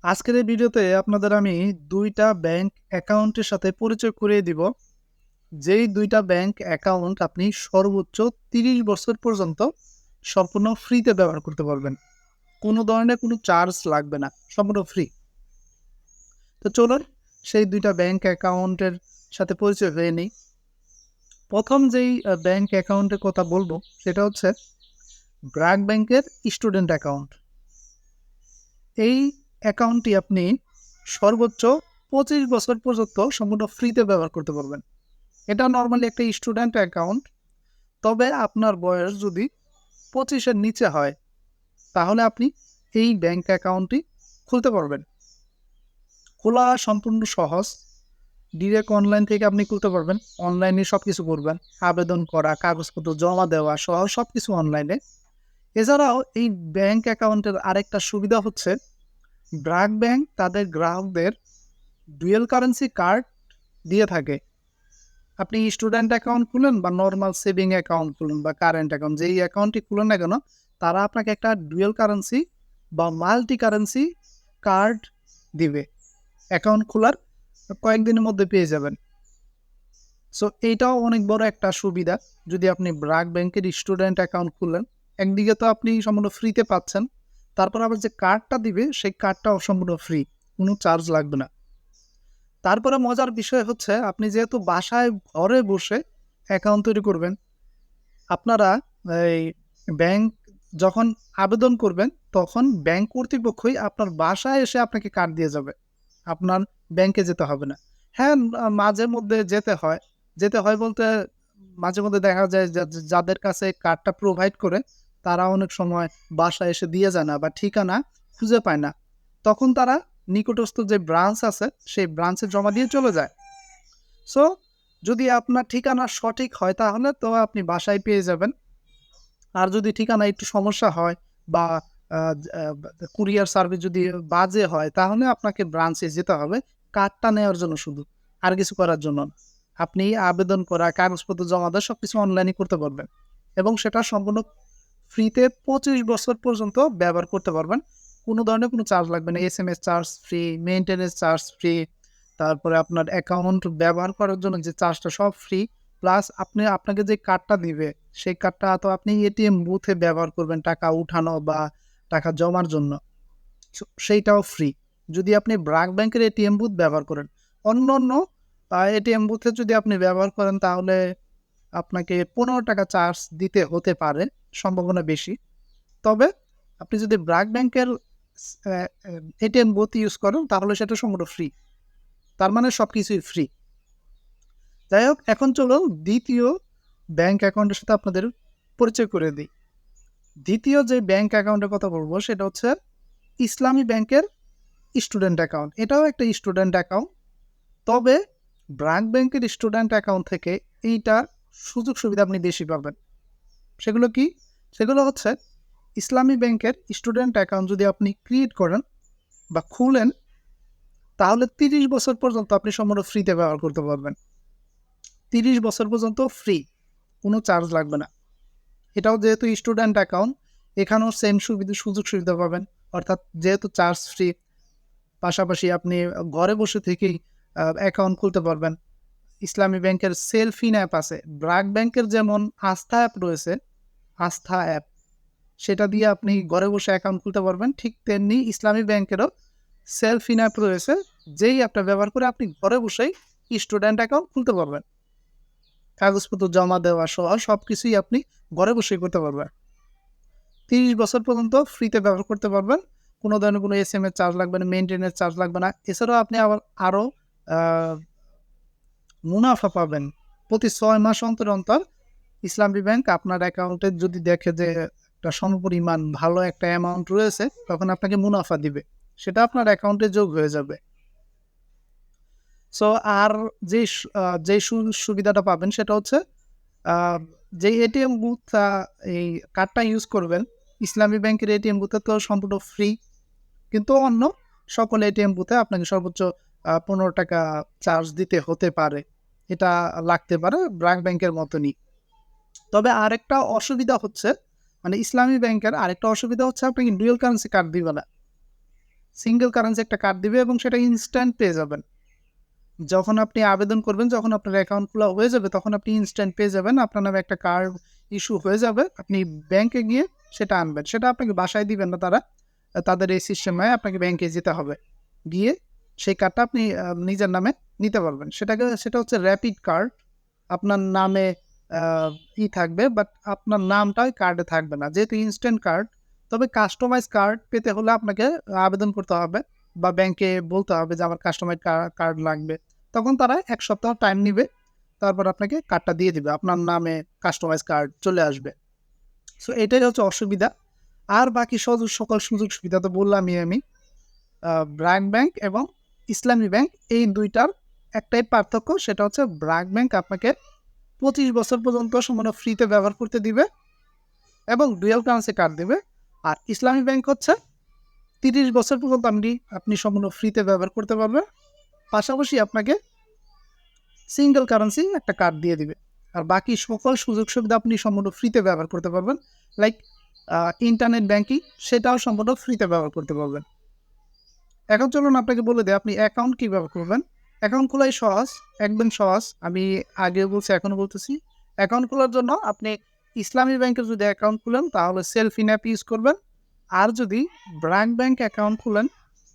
আজকের এই ভিডিওতে আপনাদের আমি দুইটা ব্যাংক অ্যাকাউন্টের সাথে পরিচয় করিয়ে দিব, যেই দুইটা ব্যাংক অ্যাকাউন্ট আপনি সর্বোচ্চ 30 বছর পর্যন্ত সম্পূর্ণ ফ্রিতে ব্যবহার করতে পারবেন। কোনো ধরনের কোনো চার্জ লাগবে না, সম্পূর্ণ ফ্রি। তো চলুন সেই দুইটা ব্যাংক অ্যাকাউন্টের সাথে পরিচয় হয়ে নিই। প্রথম যেই ব্যাংক অ্যাকাউন্টের কথা বলবো সেটা হচ্ছে ব্র্যাক ব্যাংকের স্টুডেন্ট অ্যাকাউন্ট। এই অ্যাকাউন্টটি আপনি সর্বোচ্চ 25 বছর পর্যন্ত সম্পূর্ণ ফ্রিতে ব্যবহার করতে পারবেন। এটা নর্মালি একটা স্টুডেন্ট অ্যাকাউন্ট, তবে আপনার বয়স যদি 25-এর নিচে হয় তাহলে আপনি এই ব্যাংক অ্যাকাউন্টটি খুলতে পারবেন। খোলা সম্পূর্ণ সহজ, ডিরেক্ট অনলাইন থেকে আপনি খুলতে পারবেন। অনলাইনে সব কিছু করবেন, আবেদন করা, কাগজপত্র জমা দেওয়া সহ সব কিছু অনলাইনে। এছাড়াও এই ব্যাংক অ্যাকাউন্টের আরেকটা সুবিধা হচ্ছে ব্র্যাক ব্যাংক তাদের গ্রাহকদের ডুয়েল কারেন্সি কার্ড দিয়ে থাকে। আপনি স্টুডেন্ট অ্যাকাউন্ট খুলেন বা নর্মাল সেভিং অ্যাকাউন্ট খুলেন বা কারেন্ট অ্যাকাউন্ট, যেই অ্যাকাউন্টটি খুলেন না কেন, তারা আপনাকে একটা ডুয়েল কারেন্সি বা মাল্টি কারেন্সি কার্ড দিবে। অ্যাকাউন্ট খোলার কয়েকদিনের মধ্যে পেয়ে যাবেন। সো এইটাও অনেক বড় একটা সুবিধা। যদি আপনি ব্র্যাক ব্যাংকের স্টুডেন্ট অ্যাকাউন্ট খুললেন, একদিকে তো আপনি সম্পূর্ণ ফ্রিতে পাচ্ছেন, তারপর আবার যে কার্ডটা দিবে সেই কার্ডটাও সম্পূর্ণ ফ্রি, কোনো চার্জ লাগবে না। তারপরে মজার বিষয় হচ্ছে আপনি যেহেতু বাসায় ঘরে বসে অ্যাকাউন্ট তৈরি করবেন, আপনারা এই ব্যাংক যখন আবেদন করবেন তখন ব্যাংক কর্তৃপক্ষই আপনার বাসায় এসে আপনাকে কার্ড দিয়ে যাবে, আপনার ব্যাংকে যেতে হবে না। হ্যাঁ, মাঝে মধ্যে যেতে হয় বলতে মাঝে মধ্যে দেখা যায় যাদের কাছে কার্ডটা প্রোভাইড করে তারা অনেক সময় বাসায় এসে দিয়ে যায় না বা ঠিকানা খুঁজে পায় না, তখন তারা নিকটস্থ যে ব্রাঞ্চ আছে সেই ব্রাঞ্চে জমা দিয়ে চলে যায়। সো যদি আপনার ঠিকানা সঠিক হয় তাহলে তো আপনি বাসায় পেয়ে যাবেন। আর যদি ঠিকানা একটু সমস্যা হয় বা কুরিয়ার সার্ভিস যদি বাজে হয় তাহলে আপনাকে ব্রাঞ্চে যেতে হবে কার্ডটা নেওয়ার জন্য, শুধু আর কিছু করার জন্য না। আপনি আবেদন করা, কাগজপত্র জমা দেওয়া সব কিছু অনলাইনে করতে পারবেন এবং সেটা সম্পূর্ণ ফ্রিতে 25 বছর পর্যন্ত ব্যবহার করতে পারবেন। কোনো ধরনের কোনো চার্জ লাগবে না। SMS charge free, maintenance charge free, তারপরে আপনার অ্যাকাউন্ট ব্যবহার করার জন্য যে চার্জটা সব ফ্রি। প্লাস আপনাকে যে কার্ডটা দিবে সেই কার্ডটা তো আপনি এটিএম বুথে ব্যবহার করবেন টাকা উঠানো বা টাকা জমার জন্য, সেইটাও ফ্রি যদি আপনি ব্র্যাক ব্যাংকের এটিএম বুথ ব্যবহার করেন। অন্য অন্য এটিএম বুথে যদি আপনি ব্যবহার করেন তাহলে আপনাকে 15 টাকা চার্জ দিতে হতে পারে, সম্ভাবনা বেশি। তবে আপনি যদি ব্র্যাক ব্যাংকের এটিএম বুথ ইউজ করেন তাহলে সেটা সম্পূর্ণ ফ্রি, তার মানে সব কিছুই ফ্রি। যাই হোক, এখন চলো দ্বিতীয় ব্যাংক অ্যাকাউন্টের সাথে আপনাদের পরিচয় করে দিই। দ্বিতীয় যে ব্যাংক অ্যাকাউন্টের কথা বলবো সেটা হচ্ছে ইসলামী ব্যাংকের স্টুডেন্ট অ্যাকাউন্ট। এটাও একটা স্টুডেন্ট অ্যাকাউন্ট, তবে ব্র্যাক ব্যাংকের স্টুডেন্ট অ্যাকাউন্ট থেকে এইটার সুযোগ সুবিধা আপনি বেশি পাবেন। সেগুলো কি? সেগুলো হচ্ছে ইসলামী ব্যাংকের স্টুডেন্ট অ্যাকাউন্ট যদি আপনি ক্রিয়েট করেন বা খুলেন তাহলে 30 বছর পর্যন্ত আপনি সম্পূর্ণ ফ্রিতে ব্যবহার করতে পারবেন। 30 বছর পর্যন্ত ফ্রি, কোনো চার্জ লাগবে না। এটাও যেহেতু স্টুডেন্ট অ্যাকাউন্ট, এখানেও সেম সুযোগ সুবিধা পাবেন, অর্থাৎ যেহেতু চার্জ ফ্রি, পাশাপাশি আপনি ঘরে বসে থেকেই অ্যাকাউন্ট খুলতে পারবেন। ইসলামী ব্যাংকের সেলফিন অ্যাপ আছে, ব্র্যাক ব্যাংকের যেমন আস্থা অ্যাপ রয়েছে, আস্থা অ্যাপ, সেটা দিয়ে আপনি ঘরে বসে অ্যাকাউন্ট খুলতে পারবেন। ঠিক তেমনি ইসলামী ব্যাংকেরও সেলফিন অ্যাপ রয়েছে, যেই অ্যাপটা ব্যবহার করে আপনি ঘরে বসেই স্টুডেন্ট অ্যাকাউন্ট খুলতে পারবেন। কাগজপত্র জমা দেওয়া সহ সব কিছুই আপনি ঘরে বসেই করতে পারবেন। 30 বছর পর্যন্ত ফ্রিতে ব্যবহার করতে পারবেন। কোনো ধরনের কোনো SMS চার্জ লাগবে না, মেইনটেনেন্স চার্জ লাগবে না। এছাড়াও আপনি আবার আরও মুনাফা পাবেন। প্রতি 6 মাস অন্তর অন্তর ইসলামী ব্যাংক আপনার অ্যাকাউন্টে যদি দেখে যে একটা সমপরিমাণ ভালো একটা অ্যামাউন্ট রয়েছে তখন আপনাকে মুনাফা দিবে, সেটা আপনার অ্যাকাউন্টে যোগ হয়ে যাবে। সো আর যে সুবিধাটা পাবেন সেটা হচ্ছে যে এটিএম বুথ এই কার্ডটা ইউজ করবেন, ইসলামী ব্যাংকের এটিএম বুথে তো সম্পূর্ণ ফ্রি, কিন্তু অন্য সকল এটিএম বুথে আপনাকে সর্বোচ্চ 15 টাকা চার্জ দিতে হতে পারে। এটা লাগতে পারে ব্র্যাক ব্যাংকের মতনই। তবে আরেকটা অসুবিধা হচ্ছে, মানে ইসলামী ব্যাংকের আরেকটা অসুবিধা হচ্ছে আপনাকে ডুয়াল কারেন্সি কার্ড দিবে না। সিঙ্গেল কারেন্সি একটা কার্ড দিবে এবং সেটা ইনস্ট্যান্ট পেয়ে যাবেন। যখন আপনি আবেদন করবেন, যখন আপনার অ্যাকাউন্ট খোলা হয়ে যাবে, তখন আপনি ইনস্ট্যান্ট পেয়ে যাবেন। আপনার নামে একটা কার্ড ইস্যু হয়ে যাবে। আপনি ব্যাংকে গিয়ে সেটা আনবেন। সেটা আপনাকে বাসায় দিবেন না তারা। তাদের এই সিস্টেমে আপনাকে ব্যাংকে যেতে হবে। গিয়ে সেই কার্ডটা আপনি নিজের নামে নিতে পারবেন। সেটা হচ্ছে র‍্যাপিড কার্ড। আপনার নামে আ থাকবে, বাট আপনার নামটা ওই কার্ডে থাকবে না। যেহেতু ইনস্ট্যান্ট কার্ড, তবে কাস্টমাইজ কার্ড পেতে হলে আপনাকে আবেদন করতে হবে বা ব্যাংকে বলতে হবে যে আমার কাস্টমাইজ কার্ড লাগবে। তখন তারা ১ সপ্তাহ টাইম নিবে। তারপর আপনাকে কার্ডটা দিয়ে দিবে। আপনার নামে কাস্টমাইজ কার্ড চলে আসবে। সো এটাই হচ্ছে অসুবিধা। আর বাকি সকল সুযোগ সুবিধা তো বললামই আমি। ব্র্যাক ব্যাংক এবং ইসলামী ব্যাংক, এই ২ টার একটাই পার্থক্য, সেটা হচ্ছে ব্র্যাক ব্যাংক আপনাকে ২৫ বছর পর্যন্ত সম্পূর্ণ ফ্রিতে ব্যবহার করতে দিবে এবং ডুয়াল কারেন্সি কার্ড দিবে। আর ইসলামী ব্যাংক হচ্ছে ৩০ বছর পর্যন্ত আপনি সম্পূর্ণ ফ্রিতে ব্যবহার করতে পারবেন। পাশাপাশি আপনাকে সিঙ্গেল কারেন্সি একটা কার্ড দিয়ে দিবে। আর বাকি সকল সুযোগ সুবিধা আপনি সম্পূর্ণ ফ্রিতে ব্যবহার করতে পারবেন। লাইক ইন্টারনেট ব্যাংকিং, সেটাও সম্পূর্ণ ফ্রিতে ব্যবহার করতে পারবেন। এখন চলুন আপনাকে বলে দেই আপনি অ্যাকাউন্ট কীভাবে খুলবেন। অ্যাকাউন্ট খোলাই সহজ, একদম সহজ। আমি আগেও বলছি, এখনও বলতেছি। অ্যাকাউন্ট খোলার জন্য আপনি ইসলামী ব্যাংকের যদি অ্যাকাউন্ট খুলেন, তাহলে সেলফ ইন অ্যাপ ইউজ করবেন। আর যদি ব্র্যাক ব্যাংক অ্যাকাউন্ট খুলেন,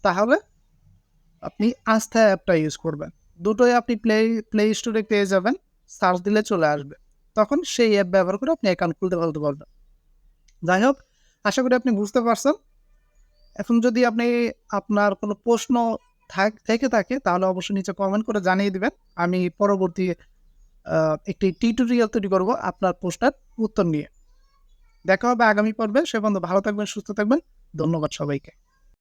তাহলে আপনি আস্থা অ্যাপটা ইউজ করবেন। দুটোই আপনি প্লে স্টোরে পেয়ে যাবেন। সার্চ দিলে চলে আসবে। তখন সেই অ্যাপ ব্যবহার করে আপনি অ্যাকাউন্ট খুলতে পারবেন। যাই হোক, আশা করি আপনি বুঝতে পারছেন। এখন যদি আপনার কোনো প্রশ্ন থেকে থাকে, তাহলে অবশ্যই নিচে কমেন্ট করে জানিয়ে দিবেন। আমি পরবর্তী একটি টিউটোরিয়াল তৈরি করব আপনার প্রশ্নের উত্তর নিয়ে। দেখা হবে আগামী পর্বে। সে পর্যন্ত ভালো থাকবেন, সুস্থ থাকবেন। ধন্যবাদ সবাইকে।